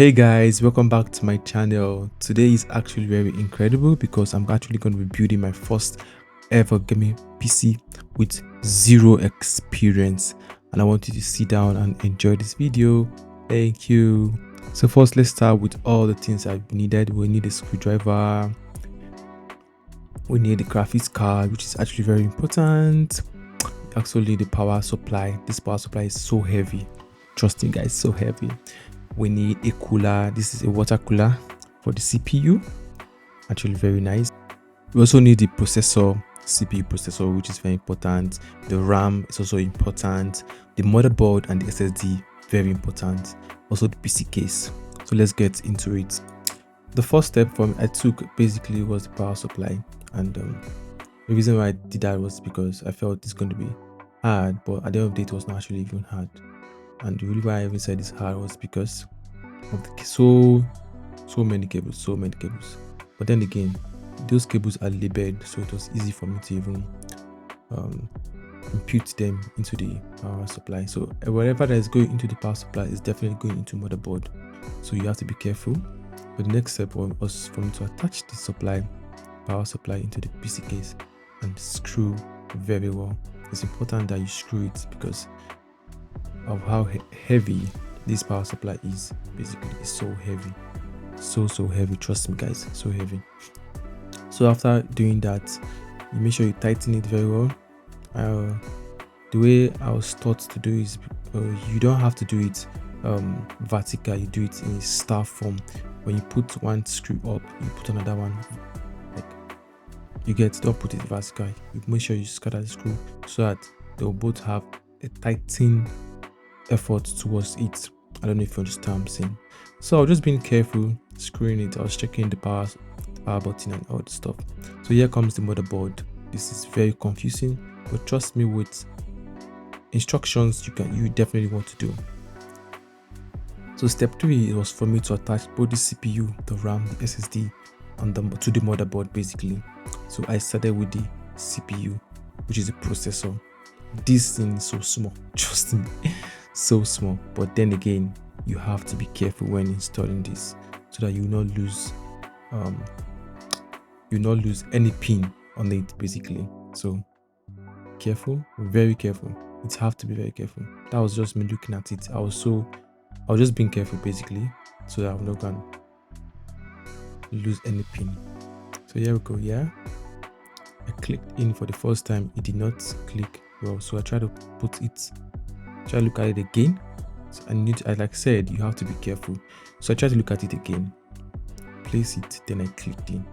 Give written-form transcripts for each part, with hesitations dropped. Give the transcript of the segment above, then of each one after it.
Hey guys, welcome back to my channel. Today is actually very incredible because I'm actually going to be building my first ever gaming PC with zero experience, and I want you to sit down and enjoy this video. Thank you. So first, let's start with all the things I've needed. We need a screwdriver, we need a graphics card, which is actually very important. Actually, the power supply. This power supply is so heavy, trust me guys, so heavy. We need a cooler. This is a water cooler for the CPU, actually very nice. We also need the processor, CPU processor, which is very important. The RAM is also important. The motherboard and the SSD, very important. Also the PC case. So let's get into it. The first step I took basically was the power supply, and the reason why I did that was because I felt it's going to be hard, but at the end of the day it was not actually even hard. And the reason why I even said it's hard was because of the so many cables. But then again, those cables are labeled, so it was easy for me to even impute them into the power supply. So whatever that is going into the power supply is definitely going into motherboard, so you have to be careful. But the next step was for me to attach the power supply into the PC case and screw very well. It's important that you screw it because of how heavy this power supply is. Basically, it's so heavy, so heavy, trust me guys, so heavy. So after doing that, you make sure you tighten it very well. The way I was taught to do is you don't have to do it vertical, you do it in a star form. When you put one screw up, you put another one, like you get, don't put it vertical. You make sure you scatter the screw so that they'll both have a tightened effort towards it. I don't know if you understand what I'm saying. So I was just being careful, screwing it. I was checking the power button and all the stuff. So here comes the motherboard. This is very confusing, but trust me, with instructions you definitely want to do. So step 3 was for me to attach both the CPU, the RAM, the SSD, and to the motherboard basically. So I started with the CPU, which is a processor. This thing is so small, trust me, so small. But then again, you have to be careful when installing this so that you not lose any pin on it basically. So careful, very careful. It have to be very careful. That was just me looking at it. I was just being careful basically, so that I'm not gonna lose any pin. So here we go. Yeah, I clicked in for the first time. It did not click well, so I try to look at it again. So like I said, you have to be careful. So I try to look at it again, place it, then I clicked in.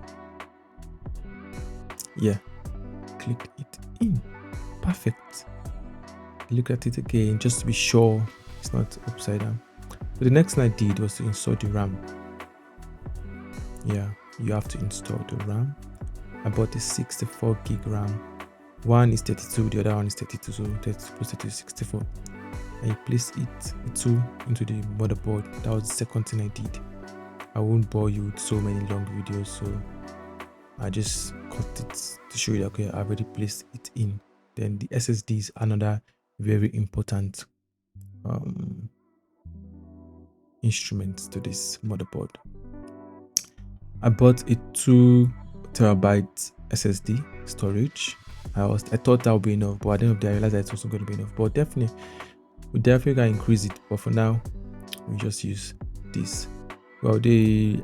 Yeah, clicked it in, perfect. Look at it again just to be sure it's not upside down. So the next thing I did was to install the RAM. Yeah, you have to install the RAM. I bought a 64 gig RAM. One is 32, the other one is 32, so 32 plus 32 is 64. I placed the two into the motherboard. That was the second thing I did. I won't bore you with so many long videos, so I just cut it to show you that okay, I already placed it in. Then the SSD is another very important instrument to this motherboard. I bought a 2 terabyte SSD storage. I thought that would be enough, but at the end of the day I realized that it's also going to be enough. But we definitely can increase it, but for now we just use this. Well, the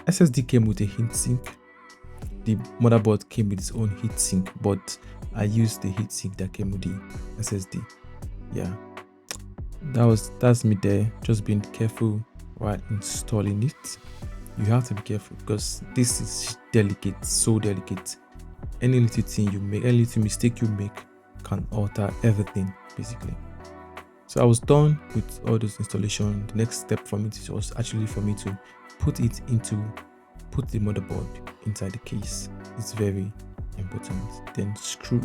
SSD came with a heatsink. The motherboard came with its own heatsink, but I used the heatsink that came with the SSD. Yeah, that's me there, just being careful while installing it. You have to be careful because this is delicate, so delicate. Any little thing you make, any little mistake you make can alter everything basically. So I was done with all this installation. The next step for me was actually for me to put the motherboard inside the case. It's very important. Then screw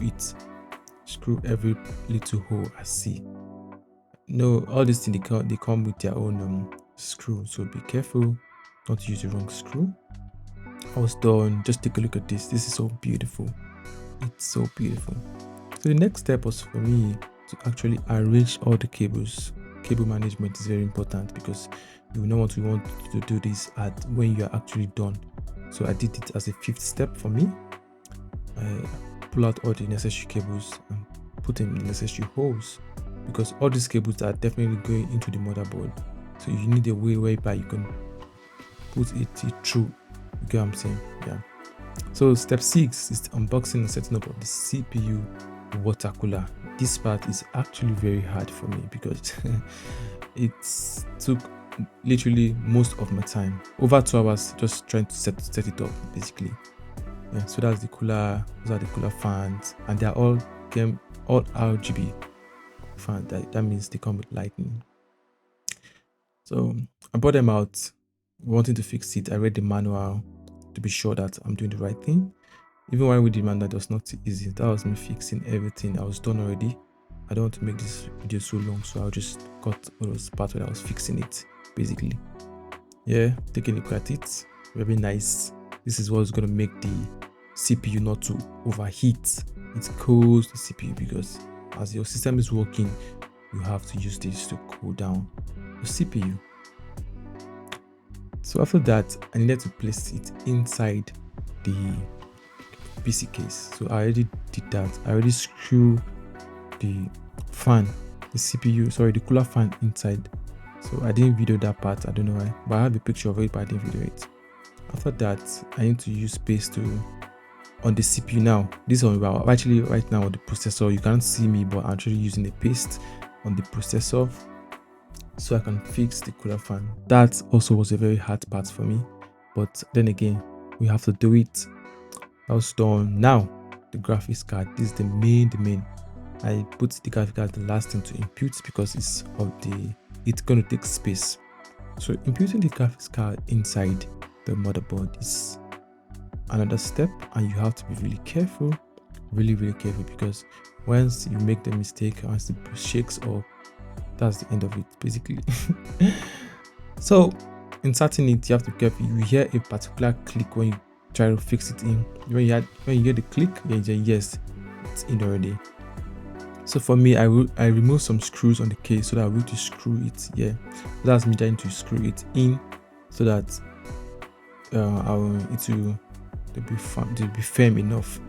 every little hole I see. No, all these things they come with their own screw, so be careful not to use the wrong screw. I was done. Just take a look at this. This is so beautiful. It's so beautiful. So the next step was for me to actually arrange all the cables. Cable management is very important because You will not want to do this at when you are actually done. So I did it as a 5th step for me. I pull out all the necessary cables and put in the necessary holes, because all these cables are definitely going into the motherboard. So you need a way whereby you can put it through. You get what I'm saying? Yeah. So step 6 is the unboxing and setting up of the CPU water cooler. This part is actually very hard for me because it took literally most of my time, over 2 hours, just trying to set it up basically. Yeah, so that's the cooler. Those are the cooler fans, and they're all RGB fans. That means they come with lightning. So I brought them out, wanting to fix it. I read the manual to be sure that I'm doing the right thing. Even when we did manual, that was not easy. That was me fixing everything. I was done already. I don't want to make this video so long, so I'll just cut all those parts where I was fixing it basically. Yeah, taking a look at it, very nice. This is what's going to make the CPU not to overheat. It cools the CPU, because as your system is working, you have to use this to cool down your CPU. So after that, I needed to place it inside the PC case. So I already did that. I already screwed the fan, the cooler fan inside. So I didn't video that part, I don't know why, but I have a picture of it, but I didn't video it. After that, I need to use paste on the CPU now. This one, actually right now on the processor, you can't see me, but I'm actually using the paste on the processor so I can fix the cooler fan. That also was a very hard part for me, but then again, we have to do it. I was done. Now the graphics card, this is the main. I put the graphics card the last thing to input because it's going to take space. So inputting the graphics card inside the motherboard is another step, and you have to be really careful, really careful, because once you make the mistake, once it shakes up, that's the end of it basically. So inserting it, you have to be careful. You hear a particular click when you try to fix it in. When you get the click, yes, it's in already. So for me, I remove some screws on the case so that I'm able to screw it. Yeah, that's me trying to screw it in so that it will be firm enough.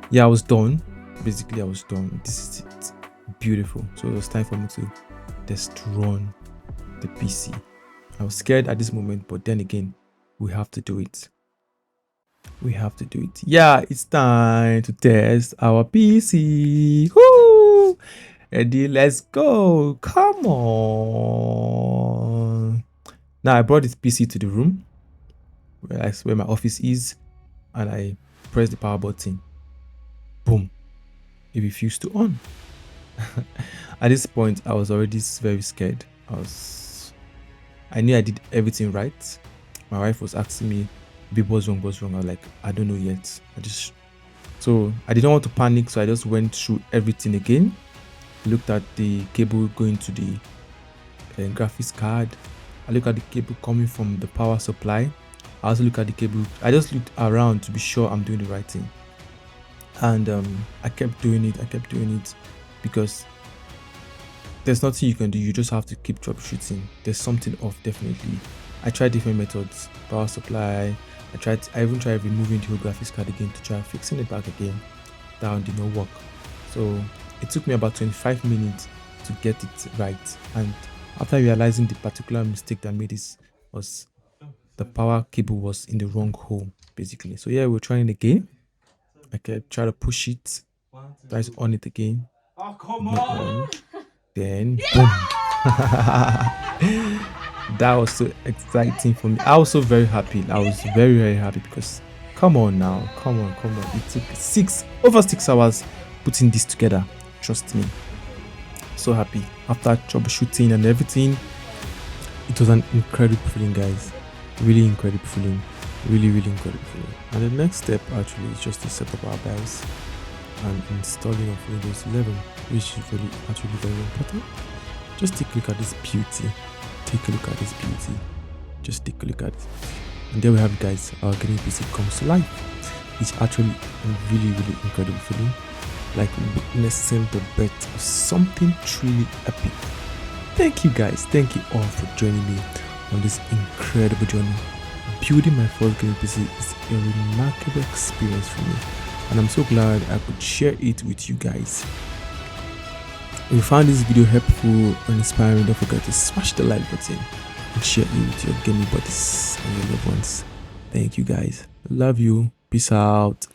Yeah, I was done. Basically, I was done. This is it. Beautiful. So it was time for me to run the PC. I was scared at this moment, but then again, we have to do it. We have to do it. Yeah, it's time to test our PC. Woo! Ready? Let's go. Come on. Now I brought this PC to the room where my office is, and I press the power button. Boom. It refused to on. At this point, I was already very scared. I knew I did everything right. My wife was asking me, "Babe, what's wrong? What's wrong?" I was like, "I don't know yet." So I didn't want to panic, so I just went through everything again. Looked at the cable going to the graphics card. I looked at the cable coming from the power supply. I also looked at the cable. I just looked around to be sure I'm doing the right thing. And I kept doing it because there's nothing you can do. You just have to keep troubleshooting. There's something off, definitely. I tried different methods, power supply. I even tried removing the whole graphics card again to try fixing it back again. That one did not work. So it took me about 25 minutes to get it right. And after realizing the particular mistake that made this was the power cable was in the wrong hole, basically. So yeah, we're trying again. I kept trying to push it, try to on it again. Oh, come on! Then boom. That was so exciting for me. I was so very happy. I was very happy because come on now, come on. It took over 6 hours putting this together. Trust me. So happy. After troubleshooting and everything, it was an incredible feeling, guys. Really incredible feeling. Really incredible feeling. And the next step actually is just to set up our BIOS and installing of Windows 11, which is actually very important. Just take a look at this beauty. Just take a look at it. And there we have it, guys. Our gaming PC comes to life. It's actually a really incredible feeling, like witnessing the birth of something truly epic. Thank you, guys. Thank you all for joining me on this incredible journey. Building my first gaming PC is a remarkable experience for me, and I'm so glad I could share it with you guys. If you found this video helpful or inspiring, don't forget to smash the like button and share it with your gaming buddies and your loved ones. Thank you guys. Love you. Peace out.